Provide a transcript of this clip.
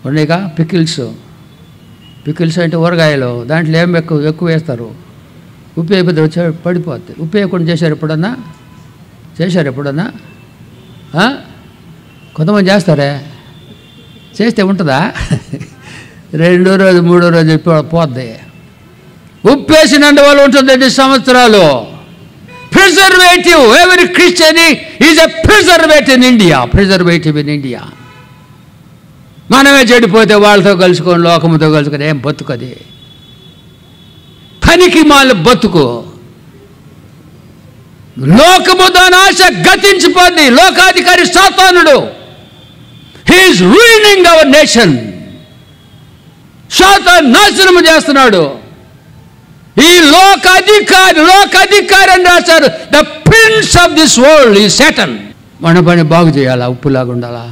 ఉన్నాయిగా పికిల్స్ అంటే ఊరగాయలు, దాంట్లో ఏం ఎక్కువ వేస్తారు, ఉప్పు అయిపోతే వచ్చి పడిపోద్ది. ఉప్పు వేయకుండా చేశారు ఎప్పుడన్నా? కొంతమంది చేస్తారే, చేస్తే ఉంటుందా? రెండో రోజు మూడో రోజు పోద్ది. ఉప్పు వేసినందు వల్ల ఉంటుంది 2 సంవత్సరాలు. Preservative, every Christian is a preservative in India. మనమే చెడిపోతే వాళ్ళతో కలుసుకొని, లోకముతో కలుసుకొని ఏం బతుకది? పనికి మాల బతుకు. లోకము దాని ఆశ గతించిపోద్ది. లోకాధికారి సాతానుడు, హీఈస్ రూయినింగ్ అవర్ నేషన్. సాతాను నాశనము చేస్తున్నాడు. ఈ లోకాధికారి అని రాశారు. The prince of this world ఈ సాటన్. మన పని బాగు చేయాలా, ఉప్పులాగా ఉండాలా.